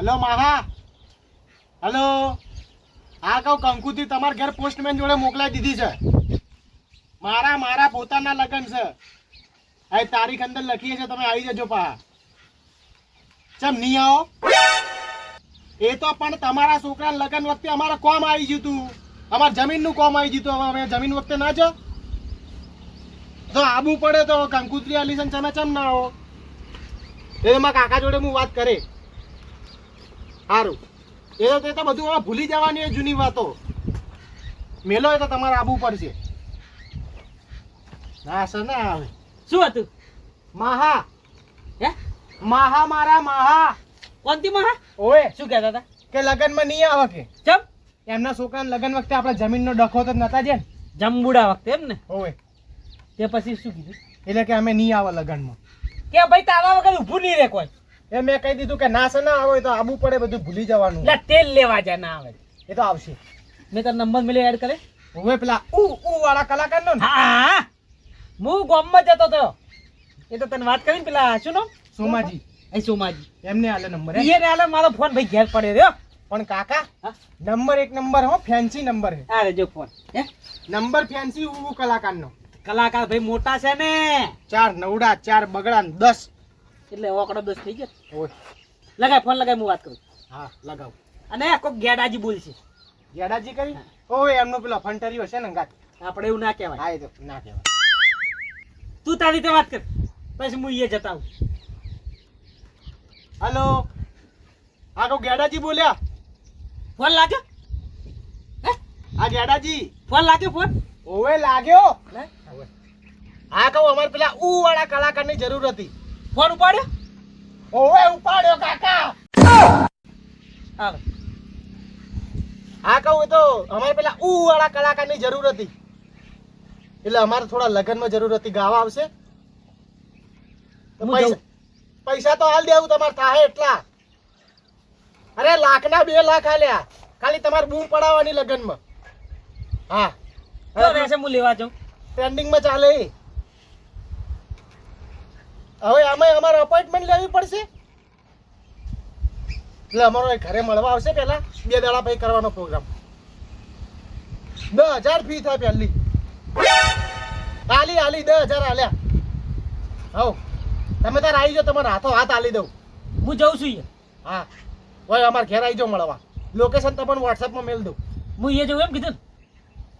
Hello માહા, hello. હા કહું, કંકુથી તમારા ઘર પોસ્ટમેન જોડે મોકલાઈ દીધી છે. મારા પોતાના લગ્ન છે. આ તારીખ અંદર લખીએ છે, તમે આવી જજો પા. ચમ નહીં આવો? એ તો પણ તમારા છોકરાના લગ્ન વખતે અમારે કોમ આવી ગયું તું, અમારા જમીનનું કોમ આવી ગયું તું. હવે અમે જમીન વખતે ના જો તો આબુ પડે તો કંકુત્રી આલીસન તમે ચમ ના આવો? એ મારા કાકા જોડે હું વાત કરે. સારું, એ તો બધું હવે ભૂલી જવાની એ જૂની વાતો. મેલો એ તો તમારે આબુ પડશે. ના સર ના આવે. શું હતું? માહા. હે? માહા, મારા માહા. કોણતી માં? ઓએ શું કહેતા હતા? કે લગનમાં નહીં આવે કે ચમ એમના છોકરાના લગન વખતે આપણે જમીનનો ડખો તો નતા જે ને જંબુડા વખતે એમ ને? ઓએ તે પછી શું કીધું? એટલે કે અમે નહીં આવે લગનમાં. કે ભાઈ તારા વગર ઊભું નહીં રે કોઈ. એ મેં કહી દીધું કે ના સર ના આવે તો આબુ પડે, બધું ભૂલી જવાનું. એટલે તેલ લેવા જા ના આવે એ તો આવશે. મેં તારો નંબર મેલે એડ કરે. ઓએ પેલા ઉ વાળા કલાકારનો ને. હા, હું ગામમાં જતો હતો. એ તો તને વાત કરી પેલા શું નામ? સોમાજી. એ સોમાજી એમને આલે નંબર. એને આલે મારો ફોન ભાઈ ઘેર પડ્યો રહ્યો. પણ કાકા હા? નંબર એક નંબર હો, ફેન્સી નંબર હે. આ જો ફોન. હે? નંબર ફેન્સી ઉ કલાકારનો. કલાકાર ભાઈ મોટા છે ને, 4 નવડા 4 બગડા ને 10. એટલે ઓકડો 10 થઈ ગયો. ઓય લગાય ફોન લગાય, હું વાત કરું. હા લગાવ. અને કોક ગેડાજી બોલશે. ગેડાજી કરી. ઓય એમનો પેલો ફંટરી હશે ને ગાત. આપણે એવું ના કહેવાય. હા એ તો ના કહેવાય. તું તારી રીતે વાત કર, પછી હું એ જતા આવું. હલો, હા કહું ગેડાજી બોલ્યા. ફોન લાગ્યો? હે? આ ગેડાજી. ફોન લાગ્યો ફોન? ઓવે લાગ્યો. લે. હા કહું અમારે પેલા ઉ વાળા કલાકારની જરૂર હતી. ફોન ઉપાડ્યો? ઓવે ઉપાડ્યો કાકા. આવે. હા કહું એ તો અમારે પેલા ઉ વાળા કલાકારની જરૂર હતી, એટલે અમારે થોડા લગ્નમાં જરૂર હતી. ગાવા આવશે તો હું જાઉં. પૈસા તો હાલ દેવું તમારે થાય એટલા. અરે લાખના 2 લાખ આલ્યા ખાલી તમારે બૂમ પડાવવાની લગ્નમાં. હા તો રહેશે, હું લેવા જાઉં. ટ્રેન્ડિંગમાં ચાલે. હવે આમાં અમારે અપોઇન્ટમેન્ટ લેવી પડશે, એટલે અમારો એ ઘરે મળવા આવશે. પેલા 2 દાડા પછી કરવાનો પ્રોગ્રામ. 10,000 ફી થાય પહેલી. આલી 10,000 આલ્યા. હવ તમે તાર આવી જાઓ, તમારા હાથો હાથ આલી દઉં. હું જઉં છું યાર. હા ભાઈ અમારે ઘેર આવી જાઓ મળવા. લોકેશન તમને વોટ્સએપમાં મેલ દઉં. હું એ જવું એમ કીધું ને?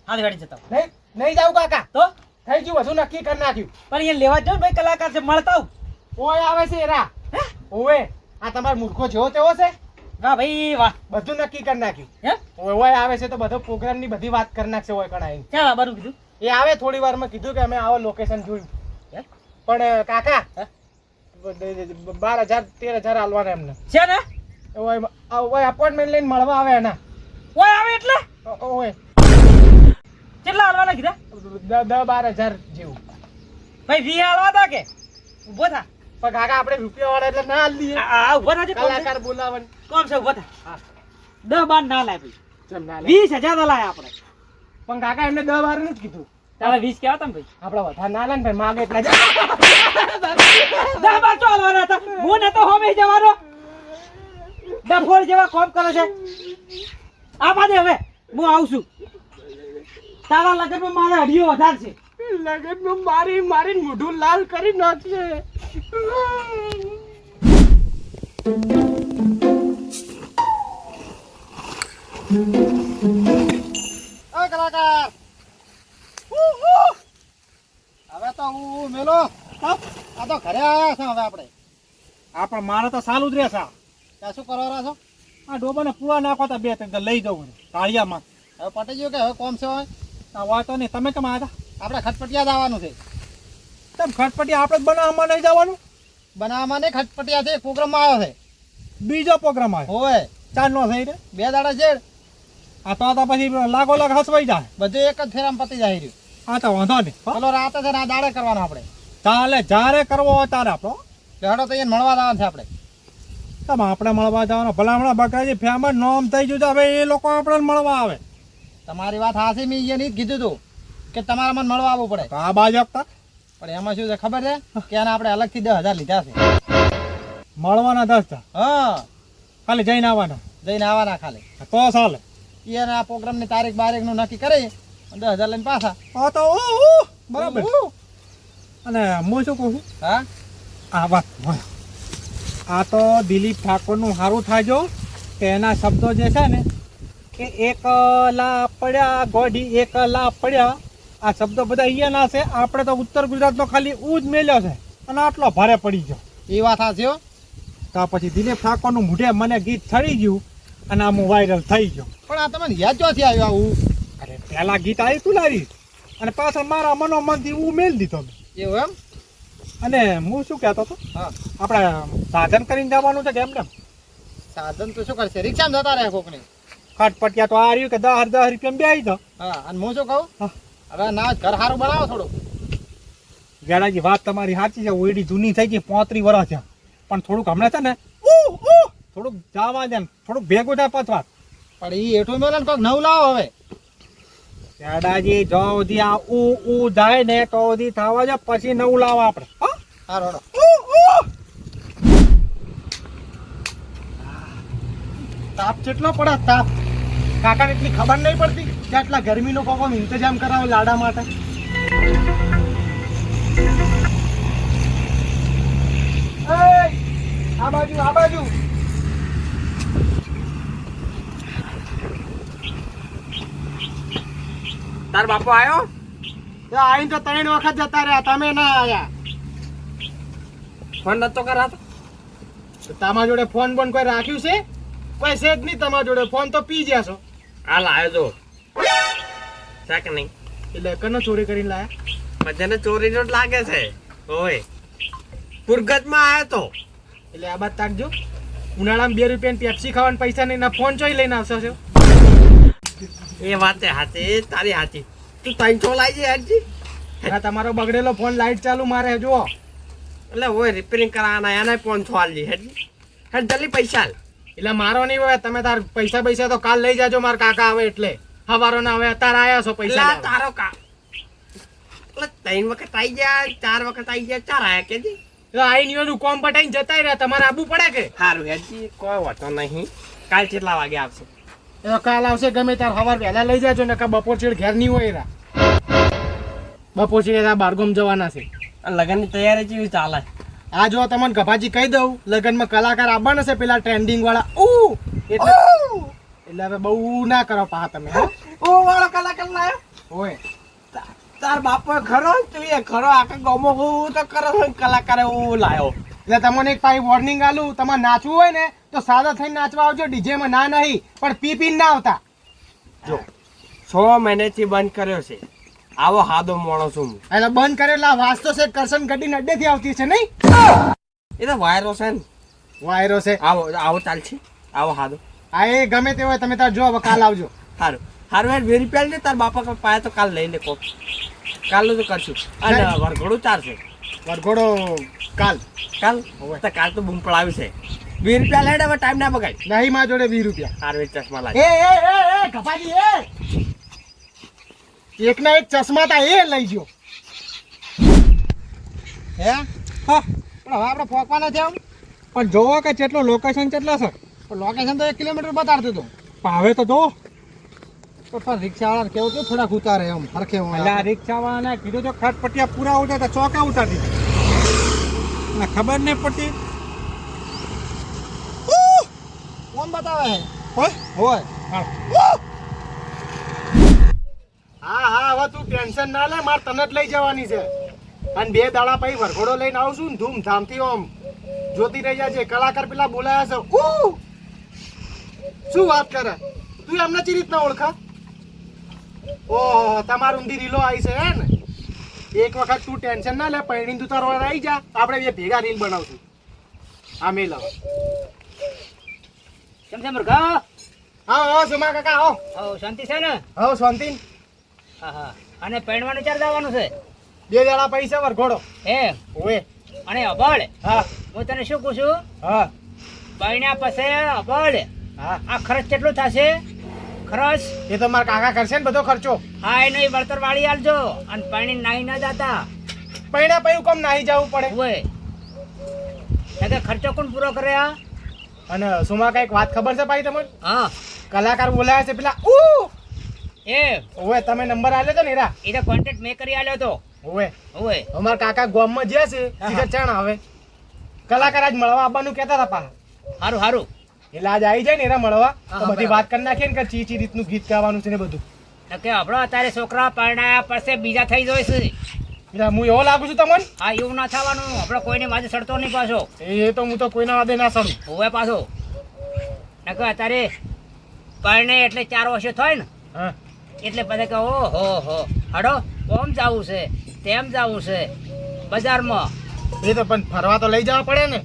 હાલ ગાડી જતા આવું. નહીં જાવ કાકા, તો થઈ ગયું, બધું નક્કી કરી નાખ્યું. પણ એ લેવા જાઉં ને ભાઈ, કલાકાર છે, મળતા આવું. ઓય આવે છે એરા. ઓવે આ તમારો મૂર્ખો જેવો તેવો છે. વાહ ભાઈ વાહ. બધું નક્કી કરી નાખ્યું. હે? ઓય આવે છે તો બધો પ્રોગ્રામની બધી વાત કરી નાખશે. ઓય કણાઈ ક્યાં આવવાનું કીધું? એ આવે થોડી વારમાં. કીધું કે અમે આવો લોકેશન જોયું. હે? પણ કાકા હે? 12,000 13,000 આલવાના એમને. છે ને? ઓય અપોઇન્ટમેન્ટ લઈને મળવા આવે એના. ઓય આવે એટલે ઓય કેટલા હાલવાના કીધા? 10-12,000 જેવું. ભાઈ 20 હાલવા તા કે ઉભો થા. પણ કાકા આપણે રૂપિયા વાળા એટલે ના હાલ દઈએ. આ ઉભો થા. કલાકાર બોલાવન કોમ છે? ઉભો થા. હા 10-12 ના લાય ભાઈ. ચમ ના લે. 20,000 તો લાય આપણે. પણ કાકા એમને 10-12 નું જ કીધું. તારે 20 કેવા તમે ભાઈ? આપડે વધારે ના લે ને ભાઈ, માગે એટલા જ. 10-12 તો હાલવાના હતા. હું નતો હોમે જવાનો. ડફોળ જેવા કોમ કરે છે. આ બાજુ હવે હું આવું છું. તારા લગનમાં મારે હડિયો વધારે છે. લગનમાં મારી મોઢું લાલ કરી નાખશે. ઓ કલાકાર હવે તો હું મેલો. આ તો ઘરે આવ્યા છે. હવે આપણે મારે તો સાલું જ રહેશે. ત્યાં શું કરવાના છો? આ ડોબાને પૂરા નાખો તો 2-3 લઈ જવું કાળિયામાં. હવે પટી ગયું કે હવે કોમ છે? હોય આ વાતો નહીં. તમે કેમ આવ્યા આપણે ખટપટિયા જવાનું છે. હતા? તમે ખટપટી આપણે જ બનાવવામાં નહીં જવાનું? બનાવવામાં નહીં, ખટપટિયા છે. એક પ્રોગ્રામમાં આવ્યો છે. બીજો પ્રોગ્રામ આવ્યો હોય 4 નો થઈ રે. 2 દાડા છે. આ તો પછી લાગો લાગ હસવાઈ જાય. બધું એક જ ફેરામાં પતી જાય રહ્યું. આ તો વાંધો નહીં. ચલો રાતે છે ને આ દાડે કરવાનો આપણે. ચાલે, જ્યારે કરવો હોય ત્યારે આપણો. હેડો તો અહીંયા મળવા જવાનું છે આપણે. તમે આપણે મળવા જવાનો ભલામણા બકરાજી ફેમસ નોમ થઈ ગયું છે. હવે એ લોકો આપણે મળવા આવે. તમારી વાત હાસી. મેં એ નહીં કીધું તું કે તમારે મને મળવા આવવું પડે. આ બાજુ આપતા પણ એમાં શું છે ખબર છે કે આને આપણે અલગથી 10,000 લીધા છે. મળવાના 10,000. હા ખાલી જઈને આવવાનો જઈને આવવાના ખાલી. તો ચાલે એના પ્રોગ્રામની તારીખ બારીખનું નક્કી કરી 10,000 લઈને પાછા. હા તો બરાબર. અને હું શું કહું છું હા આ વાત આ તો દિલીપ ઠાકોરનું સારું થાજો કે એના શબ્દો જે છે ને કે એકલા પડ્યા ગોડી એકલા પડ્યા આ શબ્દો બધા અહીંયાના છે. આપણે તો ઉત્તર ગુજરાતનો ખાલી ઉજ મેલ્યો છે અને આટલો ભારે પડી ગયો. એ વાત સાચી હો. તો પછી દિલીપ ઠાકોરનું મૂઢે મને ગીત ચડી ગયું અને આમ વાયરલ થઈ ગયો. પણ આ તમને યાદ ચોથી આવ્યું આવું? અરે પહેલા ગીત આવી તું લાવી અને પાછળ મારા મનોમનથી હું મેલ દીધો મેં. એવું એમ? અને હું શું કહેતો હતો હા આપણે સાધન કરીને જવાનું છે કેમ કેમ સાધન તો શું કરશે? રિક્ષામાં જતા રહે કોકને. ખટપટિયા તો આ રહ્યું કે 10,000 રૂપિયા બે આવી તો હા અને હું શું કહું? હા. હવે ના ઘર સારું બનાવો થોડું. ગેડાજી વાત તમારી સાચી છે. ઓયડી જૂની થઈ ગઈ 35 વર્ષ થયા પણ થોડુંક હમણાં છે ને થોડુંક જવા દે ને થોડુંક ભેગું થાય પથવા. પણ એ હેઠું મેલે ને કોઈક નવું લાવો હવે. ગેડાજી જો સુધી આ ઉ જાય ને તો સુધી થવા જાય પછી નવું લાવવા આપણે. સારું હેડો. તાપ કેટલો પડે તાપ કાકાને એટલી ખબર નહીં પડતી કે આટલા ગરમીનો કોકો ઇંતજામ કરાવે લાડા માટે. આ બાજુ તાર બાપો આવ્યો? આઈને તો 3 વખત જતા રહ્યા, તમે ના આયા. ફોન નતો કરાતો? તો તમારા જોડે ફોન બોન કોઈ રાખ્યું છે? કોઈ છે જ નહીં તમારા જોડે. ફોન તો પી ગયા છો. હાલ આવ્યો તો છે કે નહીં? એટલે કનો ચોરી કરીને લાયા? બધાને ચોરીનો જ લાગે છે. ઓય પુરગતમાં આવ્યો તો. એટલે આ બાદ તાકજો. ઉનાળામાં 2 રૂપિયાની પેપ્સી ખાવાના પૈસા નહીં ના ફોન ચોઈ લઈને આવશો છો. એ વાત હાચી તારી હાચી. તું 300 લાવી જાય હજી. આ તમારો બગડેલો ફોન લાઈટ ચાલુ મારે જુઓ. એટલે ઓય રિપેરિંગ કરાવવાના એના 500 આલજી હજી. હે જલ્દી પૈસા આલ. એટલે મારો નહીં હોય. તમે તાર પૈસા તો કાલ લઈ જાજો. મારા કાકા આવે એટલે હવારો ના હવે અત્યારે આયા છો પૈસા એટલે લેવા. તારો કા એટલે 3 વખત આવી ગયા 4 વખત આવી ગયા 4 આયા કેજી. એટલે આઈને યોનું કોમ પટાઈને જતાય રહ્યા. તમારે આવવું પડે કે? સારું હેજી કોઈ વાતો નહીં. કાલ કેટલા વાગે આવશે? એ કાલ આવશે ગમે ત્યારે સવાર વહેલા લઈ જાજો ને બપોર ચેડ ઘેર નહીં હોય એરા. બપોર ચેડ બારગોમ જવાના છે. લગનની તૈયારી કેવી ચાલે? આ જો તમને ગભાજી કહી દઉં લગનમાં કલાકાર આવવાના છે પેલા ટ્રેન્ડિંગ વાળા. એટલે હવે બહુ ના કરો પા તમે. ઓ વાળો કલાકાર લાયો હોય તાર બાપો ખરો તું એ ખરો આખા ગામમાં હું તો કરો કલાકારે હું લાયો. એટલે તમને એક પાછી વોર્નિંગ આલું. તમારે નાચવું હોય ને તો સાદા થઈને નાચવા આવજો. ડીજેમાં ના નહીં પણ પી ના આવતા. જો 6 મહિનેથી બંધ કર્યો છે. આવો હાદો માણસ છું હું. એટલે બંધ કરેલા વાસ્તો છે કરશન ગડીને અડ્ડેથી આવતી છે નહીં? એ તો વાયરો છે ને. વાયરો છે. આવો આવો ચાલશે આવો હાદો. હા એ ગમે તે હોય તમે તાર જો હવે કાલ આવજો. સારું સારું યાર 20 રૂપિયા લે તાર બાપા પાસે તો કાલ લઈ લે કોક. કાલનું તો કરશું. અને વરઘોડું ચાલશે. વરઘોડો કાલ તો કાલ તો બૂમ પડાવી છે. 20 રૂપિયા લેડે હવે ટાઈમ ના બગાડ. નહીં માં જોડે 20 રૂપિયા. સારું એક ચશ્મા લાગ. એ ગપાજી એક ના એક ચશ્મા તા એ લઈ ગયો. હે હા પણ હવે આપણે ફોકવાના છે આમ. પણ જોવો કે કેટલું લોકેશન કેટલા છે. પણ લોકેશન તો 1 કિલોમીટર બતાડતું હતું. હવે તો જો પણ રિક્ષાવાળાને કેવું તો થોડાક ઉતારે એમ હરખે એટલે આ રિક્ષાવાળાને કીધું તો ખટપટિયા પૂરા ઉતારતા ચોકા ઉતારી દીધા. ખબર નહીં પડતી. કોણ બતાવે હોય હોય હા હવે તું ટેન્શન ના લે. મારે તને જ લઈ જવાની છે. અને 2 દાડા પછી વરઘોડો લઈને આવશું ને ધૂમધામથી આમ જોતી રહી જાય છે. કલાકાર પેલા બોલાયા છે. શું વાત કરે તું? એમને ચી રીતના ઓળખા? ઓહો તમારું ઊંધી રીલો આવી છે હે ને? એક વખત તું ટેન્શન ના લે. પૈણી તું તારો આવી જા. આપણે બે ભેગા રીલ બનાવશું. હા મેલ કેમ છે મુર્ગા? હા સુમા કાકા આવો. શાંતિ છે ને? હા શાંતિ. હા અને પૈણવાનું ચાર જવાનું છે? 2 દાડા પૈસા વરઘોડો. હે ઓએ અને અબળ હા હું તને શું પૂછું? હા પૈણ્યા પછી અબળ હા આ ખર્ચ કેટલું થશે? ખર્ચ એ તો મારા કાકા કરશે ને બધો ખર્ચો. હા એ નહીં વળતર વાળી આલજો. અને પાણી નાહી ના જાતા. પૈણા પૈયું કોમ નાહી જવું પડે. હોય ખર્ચો કોણ પૂરો કરે? આ અને સુમા કઈક વાત ખબર છે ભાઈ તમને? હા કલાકાર બોલાયા છે પેલા એ ઓવે તમે નંબર આલ્યો તો ને એરા એ તો કોન્ટેક્ટ મેં કરી આલ્યો તો ઓવે ઓય અમાર કાકા ગામમાં જ્યાં છે સીધા ચાણ આવે કલાકાર આજ મળવા આવવાનું કહેતા હતા પાછા. હારું હારું એટલે આજ આવી જાય ને એરા મળવા તો હા, બધી બરાબર. વાત કરી નાખીએ ને કે ચી રીતનું ગીત ગાવાનું છે ને બધું. કે આપણો અત્યારે છોકરા પરણાયા પછી બીજા થઈ જાય છે એટલે હું એવો લાગુ છું તમને? હા એવું ના થવાનું આપણે કોઈને માથે ચડતો નહીં પાછો એ તો હું તો કોઈના વાદે ના સડું. હોવે પાછો નકર અત્યારે પરણે એટલે 4 વર્ષે થાય ને હા એટલે પછી કે ઓહો હો હડો ઓમ જાવું છે તેમ જાવું છે બજારમાં એ તો પણ ફરવા તો લઈ જવા પડે ને.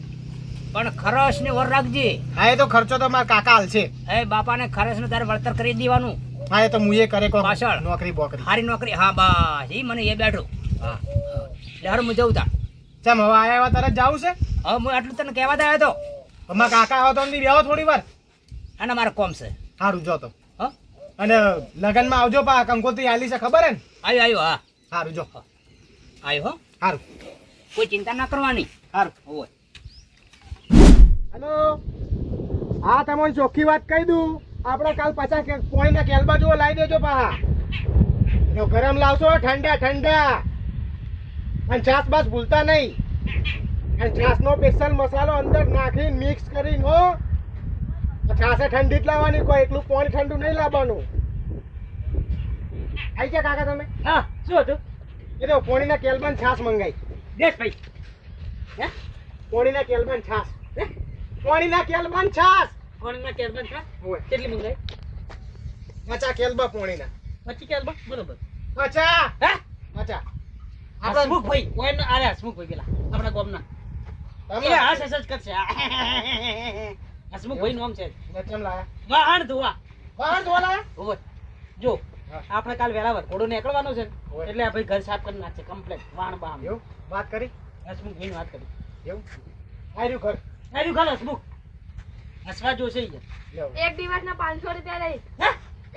પણ ખરસ ને વર રાખજે હા એ તો ખર્ચો તો મારા કાકા હાલ છે. એ બાપાને ખરસ નું તારે વળતર કરી દેવાનું હા એ તો હું એ કરે કોઈ પાછળ. નોકરી બોકરી. સારી નોકરી હા બસ એ મને એ બેઠું હા એટલે હારું હું જઉં તા ચમ હવે આયા એવા તરત જાવું છે? હવે હું આટલું તને કહેવા આવ્યો તો અમારા કાકા આવો તો અમને બેહો થોડી વાર. અને મારે કોમ છે સારું જો તો. હા અને લગનમાં આવજો પા કંકોત્રી આલી છે ખબર હે ને? આવ્યો હા સારું જો. આવ્યો હો સારું કોઈ ચિંતા ના કરવાની સારું. હોય હેલો હા તમને ચોખ્ખી વાત કહી દઉં આપણે કાલ પાછા પોણીના કેલબા જેવો લાવી દેજો પાહા. જો ગરમ લાવશો ઠંડા ઠંડા અને છાસ બાસ ભૂલતા નહીં. અને છાસનો સ્પેશિયલ મસાલો અંદર નાખીને મિક્સ કરીને હો છાસે ઠંડી જ લાવવાની કોઈ એકલું પાણી ઠંડુ નહીં લાવવાનું. આવી ગયા કાકા તમે? હા શું હતું એ તો પોણીના કેલબાન છાસ મંગાઈ. દેશ ભાઈ હે પોણીના કેલબાન છાસ. પોણીના કેલબાન છાસ. કોણના કેરબન છે હોય કેટલી મંગાઈ મચા કેલબા પોણીના. 25 કેરબન બરોબર મચા હે મચા હસમુખ ભાઈ કોઈને આરે હસમુખ ભાઈ પેલા આપણા ગામના એ હાસ હસ જ કરશે હસમુખ ભાઈ નામ છે નચમ લાયા વાહણ ધોવા બહાર ધોલા. ઓય જો હા. આપણે કાલ વેળાવર ઘોડો નીકળવાનો છે ઓય. એટલે આ ભાઈ ઘર સાફ કરી નાખશે કમ્પ્લીટ વાણ બામ એવું વાત કરી હસમુખ ભાઈ વાત કરી એવું આર્યું ઘર આવ્યું ઘર હસમુખ હસવા જોશે ઈ લેવું. એક દિવસના 500 રૂપિયા લઈ હે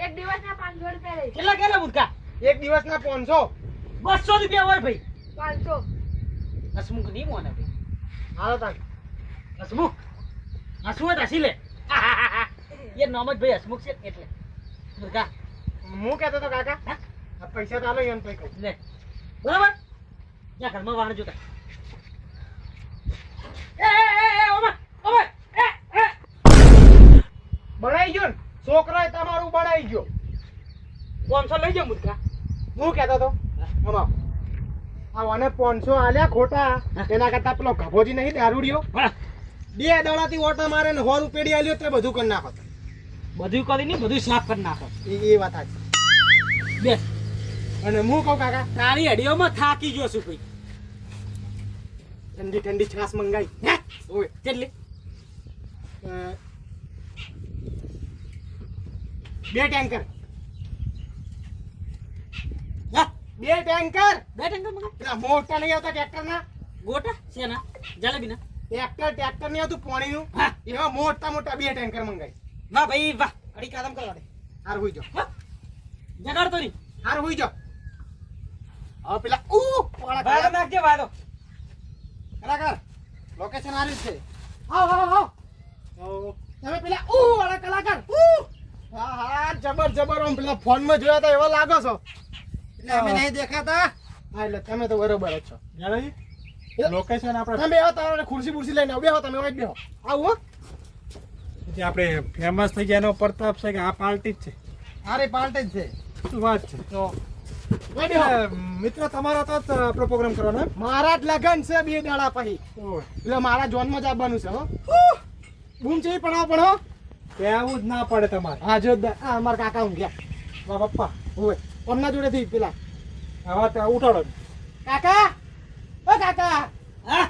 એક દિવસના 500 રૂપિયા લઈ કેટલા કેટલા મુદકા એક દિવસના 500. 200 રૂપિયા હોય ભાઈ 500 હસમુખ નહીં મોને ભાઈ હાલો તાન હસમુખ હસવું હોય તો હસી લે એ નામ જ ભાઈ હસમુખ છે એટલે મુદકા હું કહેતો તો કાકા આ પૈસા તો આલો એમ કઈ કહું. લે બરાબર જા ઘરમાં વાહન જોતા એ ઓમા ઓમા એ બનાઈ ગયો ને છોકરાએ તમારું બનાઈ ગયો. 500 લઈ જાવ મુદકા હું કહેતો તો આમાં આને 500 આલ્યા ખોટા એના કરતા પેલો ગભોજી નહીં દારૂડિયો હા 2 દડાથી ઓટા મારે ને 100 રૂપિયા આલ્યો તે બધું કરી નાખો. બધું કરી નહીં બધું સાફ કરી નાખો એ વાત સાચી. બેસ અને હું કહું કાકા તારી હડીઓમાં થાકી ગયો છું ભાઈ ઠંડી ઠંડી છાસ મંગાઈ. હે ઓય કેટલી અ, 2 ટેન્કર. હા 2 ટેન્કર. બે ટંકા મગા પેલા મોટા નહીં આવતા ટ્રેક્ટરના ગોટા શેના જલેબીના ટ્રેક્ટર નહીં આવતું પાણીનું હા એવા મોટા મોટા 2 ટેન્કર મંગાઈ. વાહ ભાઈ વાહ અડી કાદમ કરવા દે. હાર હુઈ જાઓ. જગાડતો નહીં હાર હુઈ જાઓ. હવે પેલા વાળો નાખજે વાળો કલાકાર લોકેશન આર્યું છે. આવો આવો આવો. તો તમે પેલા વાળા કલાકાર હા હા જબર જબર આમ પેલા ફોનમાં જોયા હતા એવા લાગો છો. એટલે અમે નહીં દેખાતા. હા એટલે તમે તો બરોબર જ છો. જાણોજી લોકેશન આપણે તમે બેહો તમારે ખુરશી બુરશી લઈને આવો. બેહો તમે હોય બેહો. આવો હો. જે આપણે ફેમસ થઈ ગયા એનો પ્રતાપ છે કે આ પાર્ટી જ છે અરે પાલટે જ છે. શું વાત છે તો હોય બેહો. મિત્ર તમારો તો જ આપણો પ્રોગ્રામ કરવાનો એમ? મારા જ લગન છે 2 દાડા પછી. ઓય, એટલે મારા જોનમાં જ આવવાનું છે હો. બૂમ છે પણ પણ હો. કહેવું જ ના પડે તમારે હા જો આ અમારા કાકા ઊંઘ્યા. મારા પપ્પા હોય કોમના જોડેથી પેલા આવા ત્યાં ઉઠાડો કાકા ઓ કાકા હા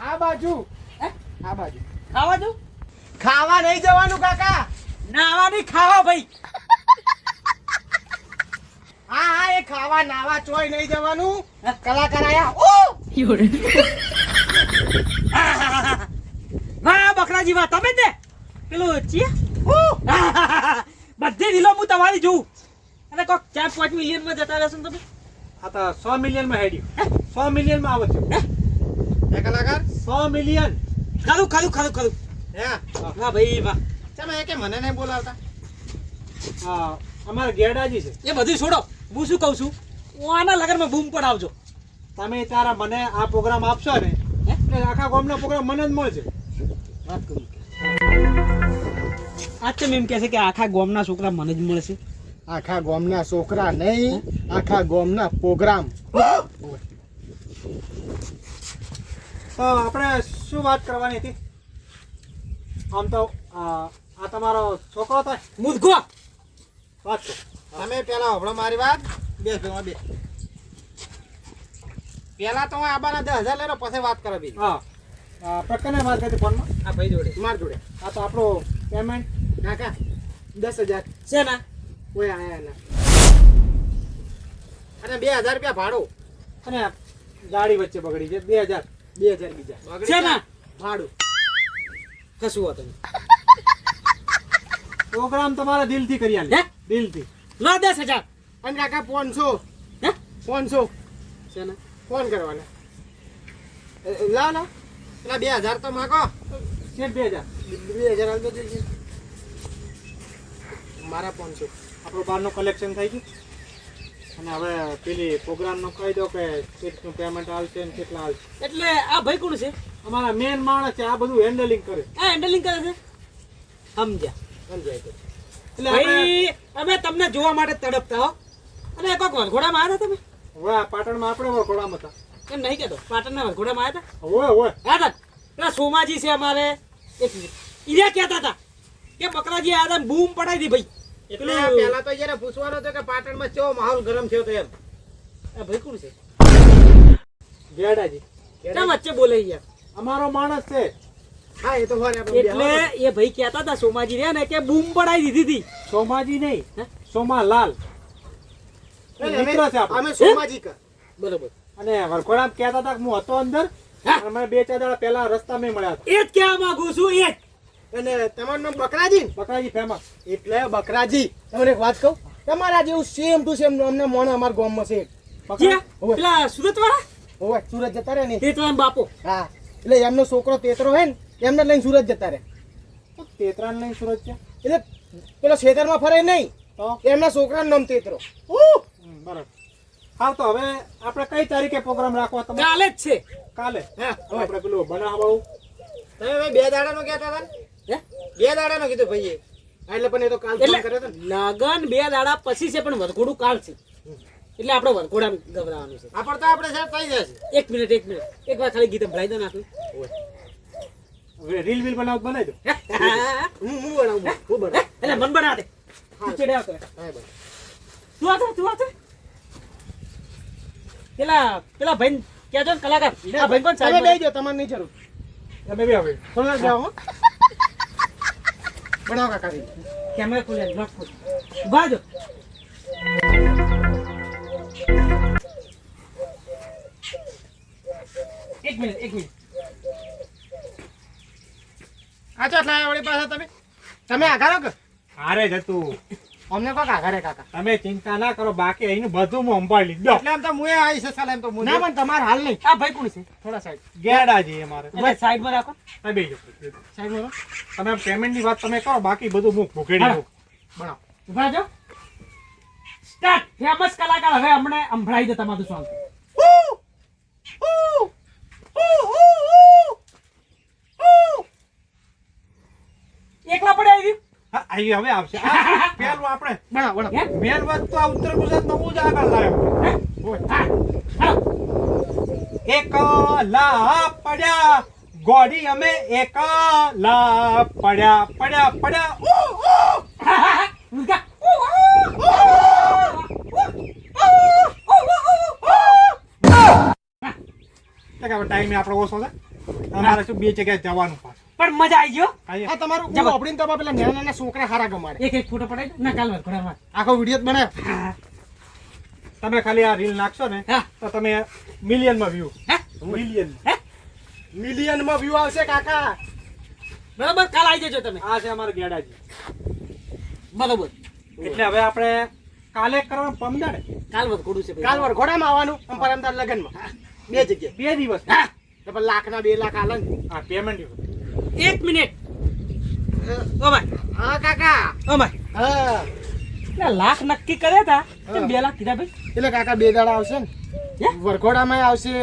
આ બાજુ હે? આ બાજુ ખાવા દઉં ખાવા નહીં જવાનું કાકા. નાવા નહીં ખાવા ભાઈ હા હા એ ખાવા નાવા ચોય નહીં જવાનું. કલાકાર આયા વાહ બકરાજી વાહ તમે તે પેલું ચિયા બધી રીલો હું તમારી જોઉં અને કોક 4-5 મિલિયન માં જતા રહેશો ને તમે આ તો 100 મિલિયન માં હેડ્યું 100 મિલિયન માં આવે છે એ કલાકાર 100 મિલિયન ખાધું. હે વાહ ભાઈ વાહ. તમે એ કે મને નહીં બોલાવતા હા અમારા ગેડાજી છે. એ બધું છોડો. હું શું કહું છું, હું આના લગનમાં બૂમ પડાવજો. તમે તારા મને આ પ્રોગ્રામ આપશો ને હે? એટલે આખા ગામનો પ્રોગ્રામ મને જ મળશે. વાત કરું. આજ તો એમ કહે છે કે આખા ગામના છોકરા મને જ મળશે. આખા ગામના છોકરા નહીં, આખા ગામના પ્રોગ્રામ. તો આપણે શું વાત કરવાની હતી? આમ તો આ તમારો છોકરો થાય. મુદગો. વાત તો તમે પેલા હમણાં મારી વાત બે પેલા તો હું આબાના 10,000 લેરો પછી વાત કરો બીજી હા પ્રકારને વાત કરી ફોનમાં. આ ભાઈ જોડે માર જોડે આ તો આપણો પેમેન્ટ કાકા 10,000 છે ને. કોઈ આયા ના અને 2,000 રૂપિયા ભાડું અને ગાડી વચ્ચે બગડી છે 2,000 બીજા છે ને. ભાડું કશું હોતું નહીં. પ્રોગ્રામ તમારા દિલથી કરી આલે. હે? દિલથી. લો 10,000. અને કાકા 500 હે? 500 છે ને. ફોન કરવાના લાવ પેલા 2,000 તો માગો છે 2,000. 2,000 આલ દો છે મારા 500 આપણું બહારનું કલેક્શન થઈ ગયું અને હવે પેલી પ્રોગ્રામનો કહી દો કે કેટલું પેમેન્ટ આવશે ને કેટલા આવશે. એટલે આ ભાઈ કોણ છે? અમારા મેન માણસ છે, આ બધું હેન્ડલિંગ કરે. આ હેન્ડલિંગ કરે છે. સમજ્યા. સમજાય તો એટલે આપણે ભાઈ અમે તમને જોવા માટે તડપતા હો. અને કોક વરઘોડામાં આવ્યા હતા તમે? હવે પાટણમાં આપણે વરઘોડામાં હતા. એમ નહીં કહેતો, પાટણના વરઘોડામાં આવ્યા હતા? હોય હોય આવ્યા હતા. પેલા સોમાજી છે અમારે, એક મિનિટ. ઈર્યા કહેતા હતા કે બકરાજી આવ્યા હતા ને બૂમ પડાવી દી ભાઈ. એટલે પહેલા તો જયારે પૂછવાનું હતું કે પાટણમાં કેવો માહોલ ગરમ થયો તો એમ આ ભાઈ કોણ છે? ગેડાજી કેમ વચ્ચે બોલે યાર? અમારો માણસ છે. હા એ તો હોય આપણે એટલે એ ભાઈ કહેતા હતા સોમાજી રહ્યા ને કે બૂમ પડાવી દીધી હતી. સોમાજી નહીં, હે? સોમાલાલ મિત્ર છે આપણો. અમે સોમાજી કર બરોબર. અને વરઘોડામાં કહેતા હતા કે હું હતો અંદર હા. અને મને 2-4 દાડા પહેલા રસ્તામાં મળ્યા હતા. એ જ કહેવા માંગુ છું, એ જ. અને તમારું નામ બકરાજી બકરાજી ફેમસ. એટલે બકરાજી તમને એક વાત કહું, તમારા જેવું સેમ ટુ સેમ અમને મોણ અમારા ગામમાં છે. જ્યાં હોય. પેલા સુરત વાળા હોય સુરત જતા રહે ને તે તો એમ બાપો. હા એટલે એમનો છોકરો તેતરો હોય ને એમને લઈને સુરત જતા રહે તેતરાન નહીં સુરત છે એટલે પેલો ખેતરમાં ફરે નહીં તો એમના છોકરાનું નામ તેતરો. બરાબર. હા તો હવે આપણે કઈ તારીખે પ્રોગ્રામ રાખવા તમે? કાલે જ છે. કાલે. હા આપણે પેલું બનાવવાનું તમે ભાઈ 2 દાડાનો કહેતા હતા ને? હે? 2 દાડાનો કીધું ભાઈએ. હા, એટલે પણ એ તો કાલ એટલે ફોન કર્યો હતો ને. લગન 2 દાડા પછી છે પણ વરઘોડું કાલ છે. એટલે આપણે વરઘોડા ગભરાવાનું છે. આ પર તો આપણે સાહેબ થઈ જશે. એક મિનિટ એક વાર ખાલી ગીત સંભળાઈ દો ને આટલું. હવે રીલ વીલ બનાવી દો. હું બનાવું હું બનાવું એટલે મન બના દે. તું ચડે આવતો રહે. હા ભાઈ તું આ પેલા ભાઈ કહેજો ને કલાકાર. આ ભાઈ કોણ તમે સાહેબ? બેસી જાઓ, તમારે નહીં જરૂર. તમે બી હવે થોડા જાઓ હો. બનાવો કાકા કેમેરા ખોલે બ્લોક ખોલ. ઉભા જો. એક મિનિટ. આ તો એટલા વળી પાછા તમે આઘારો કે હારે જ હતું. અમને કોક આઘારે કાકા. તમે ચિંતા ના કરો, બાકી અહીંનું બધું હું સંભાળી લીધું. એટલે આમ તો મુએ આવી છે સાલા એમ તો ના પણ તમારે હાલ નહીં. આ ભાઈ કોણ છે? થોડા સાઈડ ગેડાજી અમારે. એટલે સાઈડમાં રાખો. તમે બેસી જાઓ. સાઈડ તમે પેમેન્ટની વાત તમે કરો, બાકી બધું મૂક ભૂખેડી હા. મૂક. બનાવો. ઉભા જો. સ્ટાર્ટ. ફેમસ કલાકાર હવે અમને સંભળાઈ દે તમારું સોંગ. એકલા પડે આવી. હા, અહીં હવે આવશે. આ પહેલું આપણે બનાવો હે? મેન વાત તો આ ઉત્તર ગુજરાત નો જ આગળ લાવ્યો. હે? હા. હા. એકલા પડ્યા ગોડી અમે એકલા પડ્યા મુર્ગા. ટાઈમે આપણો ઓછો છે. અમારે શું 2 જગ્યાએ જવાનું પાછું. પણ મજા આવી ગયો. આ તમારું જબર. ઓપડીને તો પેલા નાના નાના છોકરા હારા ગમાડે. એક ફોટો પડાઈ દો. ના કાલ વરઘોડામાં. આખો વિડીયો જ બનાવ્યો. તમે ખાલી આ રીલ નાખશો ને હા. તો તમે મિલિયનમાં વ્યૂ. હે? મિલિયનમાં વ્યૂ આવશે કાકા. બરાબર કાલ આવી જજો તમે. આ છે અમારા ગેડાજી. બરોબર. એટલે હવે આપણે કાલે કરવાનું પમદાડે. કાલ વરઘોડું છે ભાઈ. કાલ વરઘોડામાં આવવાનું અને પરમદાર લગનમાં 2 જગ્યાએ. 2 દિવસ. હા. તો પણ લાખના 2 લાખ આલે ને. હા, પેમેન્ટ 1 મિનિટ ઓ ભાઈ હા કાકા ઓ ભાઈ હા એટલે લાખ નક્કી કર્યા હતા કેમ 2 લાખ કીધા ભાઈ એટલે કાકા 2 દાડા આવશે ને હે? વરઘોડામાં આવશે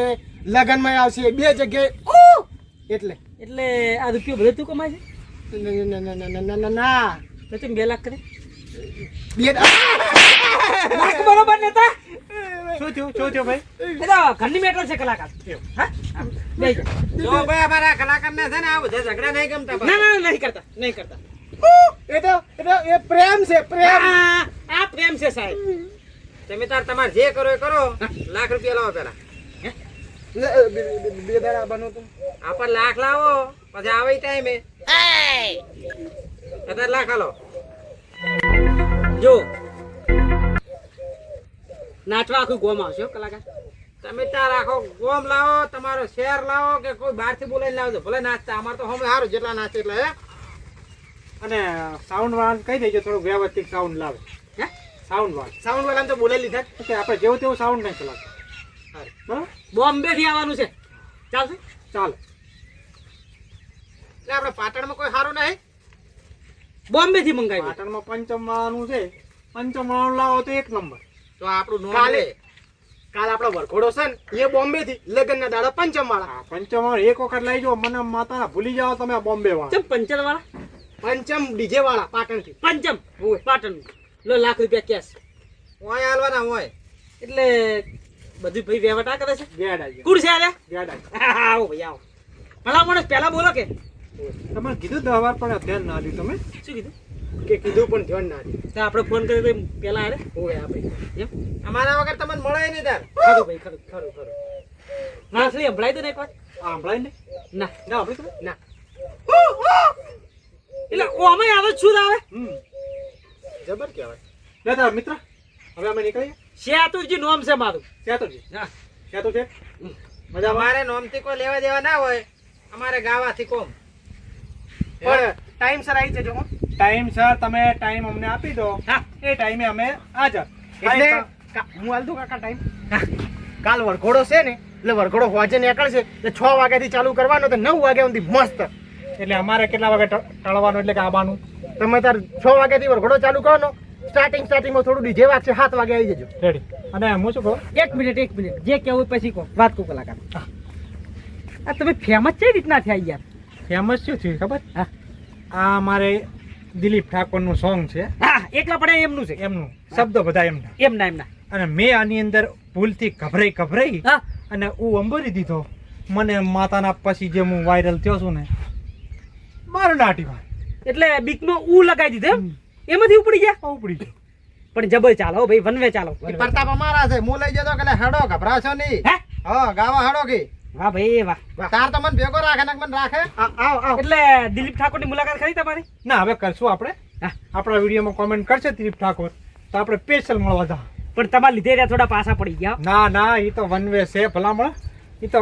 લગનમાં આવશે 2 જગ્યાએ એટલે એટલે આ રૂપિયો બધો તું કમાય છે ના તો કેમ 2 લાખ કરે 2 લાખ બરોબર નતા શું થયું ભાઈ એ તો ઘરની મેટર છે કલાકાર હા લઈ જા જો ભાઈ અમારા કલાકારને છે ને આ બધા ઝઘડા નહીં ગમતા ના ના ના, નહીં કરતા નહીં કરતા એ પ્રેમ છે પ્રેમ આ પ્રેમ છે સાહેબ તમે તાર તમારે જે કરો એ કરો લાખ રૂપિયા લાવો પેલા 2 દાડા બનો તું આપણ લાખ લાવો પછી આવે ટાઈમે અત્યારે લાખ હાલો જો નાચવા આખું ગોમ આવશે હો કલાકાર તમે તાર આખો ગોમ લાવો તમારો શહેર લાવો કે કોઈ બહારથી બોલાવીને લાવજો ભલે નાચતા અમારે તો હમે સારું જેટલા નાચે એટલે હે અને સાઉન્ડ વાળાને કહી દેજો થોડું વ્યવસ્થિત સાઉન્ડ લાવે હે સાઉન્ડ વાળા સાઉન્ડ વાળાને તો બોલાવી લીધા એટલે આપણે જેવું તેવું સાઉન્ડ નહીં ચલાવતા બરાબર બોમ્બે થી આવવાનું છે ચાલશે ચાલો એટલે આપણે પાટણમાં કોઈ સારું નહીં બોમ્બે થી મંગાવી પાટણમાં પંચમ વાળાનું છે પંચમ વાળાનું લાવો તો 1 નંબર તો આપણું નોમ કાલે લે કાલ આપણો વરઘોડો છે ને એ બોમ્બે થી લગનના દાડા પંચમ વાળા હા પંચમ વાળા એક વખત લઈ જાઓ મને માતા ભૂલી જાઓ તમે બોમ્બે વાળા ચમ પંચર વાળા પંચમ ડીજે વાળા પાટણ થી પંચમ પાટણ લો લાખ રૂપિયા કેશ ઓય હાલવાના હોય એટલે બધું ભાઈ વ્યવહાર કરે છે ગેડા છે કુડ છે આલે ગેડા આવો ભાઈ આવો ભલા માણસ પહેલા બોલો કે તમે કીધું 10 વાર પણ ધ્યાન ના દીધું તમે શું કીધું કે કીધું પણ ધ્યાન ના દે તો આપણે ફોન કર્યો તો પહેલા આરે ઓય આપણે એમ અમારા વગર તમને મળે નહીં તાર ખરું ભાઈ ખરું ખરું ખરું નાસલી સંભળાય તો ને એક વાત સાંભળાય ને ના ના આપણે તમે ના એટલે ઓમાં આવે શું આવે જબર કહેવાય દાદા મિત્ર હવે અમે નીકળીએ શેતુરજી નામ છે મારું સેતુજી હા સેતુ છે મજામાં અમારે નોમથી કોઈ લેવા દેવા ના હોય અમારે ગાવાથી કોમ પણ ટાઈમ સર આવી જજો હો ટાઈમ સર તમે ટાઈમ અમને આપી દો હા એ ટાઈમે અમે હાજર એટલે હું હાલ દઉં કાકા ટાઈમ કાલ વરઘોડો છે ને એટલે વરઘોડો હોજે નીકળશે એટલે 6 વાગ્યાથી ચાલુ કરવાનો તો 9 વાગ્યા સુધી મસ્ત એટલે અમારે કેટલા વાગે ટળવાનું એટલે કે આવવાનું તમે તાર 6 વાગ્યાથી વરઘોડો ચાલુ કરવાનો સ્ટાર્ટિંગમાં થોડું ડીજે વાગશે 7 વાગે આવી જજો રેડી અને હું શું કહું 1 મિનિટ જે કેવું પછી કહો વાત કહું કલાકાર આ તમે ફેમસ કઈ રીતના થયા યાર ફેમસ શું થયું ખબર હા આ અમારે દિલીપ ઠાકોરનું સોંગ છે હા એકલા પડે એમનું છે એમનું શબ્દો બધા એમના એમના અને મેં આની અંદર ભૂલથી ગભરાઈ હા અને હું અંબોરી દીધો મને માતાના પછી જે હું વાયરલ થયો છું ને મારું નાટીમાં એટલે બીકનો ઉ લગાવી દીધો એમ એમાંથી ઉપડી ગયા ઉપડી ગયું પણ જબર ચાલો ભાઈ વનવે ચાલો ઈ પ્રતાપ અમારા છે હું લઈ જતો કે હેડો ગભરાશો નહીં હે હા ગાવા હેડો કે વાહ ભાઈ વાહ તાર તો મને ભેગો રાખે ને મને રાખે આવ એટલે દિલીપ ઠાકોરની મુલાકાત ખરી તમારી ના હવે કરશું આપણે હા આપણા વિડીયોમાં કોમેન્ટ કરશે દિલીપ ઠાકોર તો આપણે સ્પેશિયલ મળવા જા પણ તમારે લીધે રહ્યા થોડા પાછા પડી ગયા ના એ તો વન વે છે ભલામણ એ તો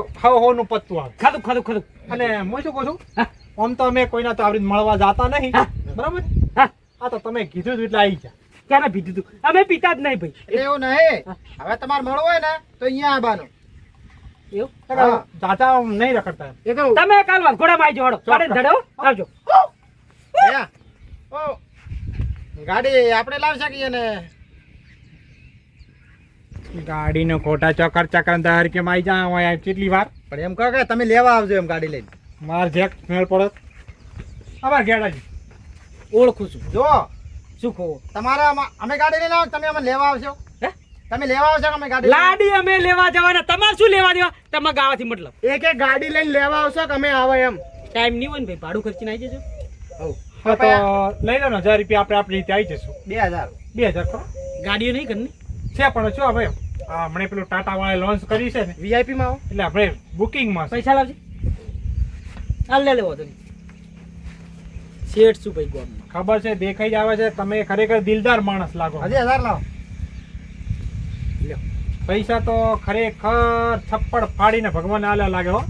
નું પત્તું આવે ખાધું અને હું શું કહું છું હા આમ તો અમે કોઈના તો આવી રીતે મળવા જાતા નહીં હા. બરાબર હા આ તો તમે કીધું હતું એટલે આવી જા ક્યારે પીધું તું અમે પીતા જ નહીં ભાઈ એટલે એવું નહીં હવે તમારે મળવું હોય ને તો અહીંયા આવવાનું એવું હા. જાતા નહીં રખડતા એ તો તમે કાલ વાઘોડામાં આવી જાઓ પાડે ધડો આવજો યા. ઓ ગાડી આપણે લાવી શકીએ ને ગાડીનો ખોટા ચક્કર દહર કે માં આવી જા હોય કેટલી વાર પણ એમ કહો કે તમે લેવા આવજો એમ ગાડી લઈને માર જેક મેળ પડત આભાર ગેડાજી ઓળખું છું જો શું કહો તમારે અમે ગાડી લઈને આવો તમે અમને લેવા આવશો હે તમે લેવા આવશો કે અમે ગાડી લઈને લાડી અમે લેવા જવાના તમારે શું લેવા દેવા તમારા ગાવાથી મતલબ એક ગાડી લઈને લેવા આવશો કે અમે આવે એમ ટાઈમ નહીં હોય ને ભાઈ ભાડું ખર્ચીને આવી જજો હા તો લઈ લો ને 1000 રૂપિયા આપણે આપણી રીતે આવી જશું 2000 2000 ખરો ગાડીઓ નહીં ઘરની છે પણ શું હવે હમણે પેલું ટાટા વાળા લોન્ચ કરી છે ને વીઆઈપી માં આવો એટલે આપણે બુકિંગમાં છે પૈસા લાવજે હાલ લે લેવો તો શેઠ શું ભાઈ ગોમ ખબર છે દેખાઈ જ આવે છે તમે ખરેખર દિલદાર માણસ લાગો હજી 1000 લાવો પૈસા તો ખરેખર છપ્પડ ફાડીને ભગવાન આલ્યા લાગે હો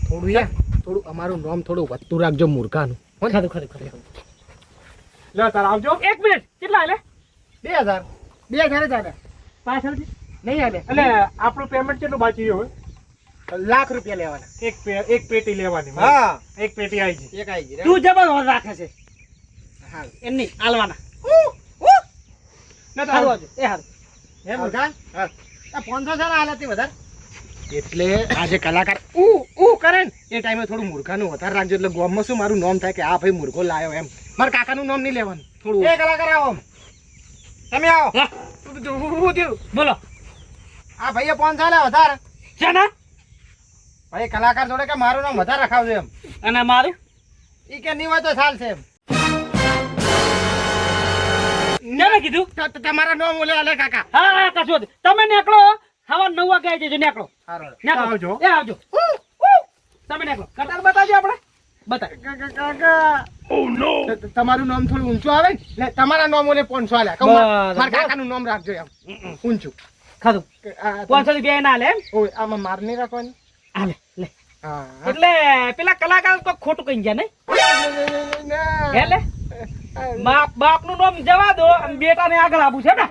થોડું અમારું નામ થોડું વધતું રાખજો મૂર્ખાનું ખરું લે તાર આવજો 1 મિનિટ કેટલા હાલે 2000 2000 જ આવે પાછળથી નહીં આવે એટલે આપણું પેમેન્ટ કેટલું બાકી હોય લાખ રૂપિયા લેવાના. એક પેટી લેવાની હા એક પેટી આવી ગઈ એક આઈ ગઈ રે. તું જબર રાખે છે હા. એમ નહીં હાલવાના ના તો હારું આવજો એ હારું હે મુરગા હા. આ 500 છે ને હાલતી વધારે એટલે આ જે કલાકાર ઊ કરે ને એ ટાઈમે થોડું મૂર્ખાનું વધારે રાખજો એટલે ગામમાં શું મારું નામ થાય કે આ ભાઈ મૂર્ખો લાયો એમ. મારા કાકાનું નામ નહીં લેવાનું થોડું. એ કલાકાર આવો તમે આવો હા, શું થયું? બોલો આ ભાઈએ 500 લે વધારે છે ને ભાઈ કલાકાર જોડે કે મારું નામ વધારે રખાવજો એમ અને મારું ઈ કે નહીં હોય તો ચાલશે એમ કેને કીધું તમારા નામ ઓલે આલે કાકા. હા હા કશું વાંધો નહીં. તમે નીકળો સવાર 9 વાગે આવી જજો નીકળો સારું નીકળો આવજો. એ આવજો તમે નીકળો કટાર બતાવજો આપણે બતાવ કાકા તમારું નામ થોડું ઊંચું આવે ને એટલે તમારા નામ ઓલે 500 આલ્યા. કહું બરાબર. મારા કાકાનું નામ રાખજો એમ ઊંચું. ખાધું કે આ 500 રૂપિયા ના લે એમ ઓય આમાં માર નહીં રાખવાની. આ લે લે હા એટલે પેલા કલાકાર તો ખોટું કહી ગયા નહીં હે લે બાપ નું નામ જવા દો અને બેટાને આગળ આપવું છે ને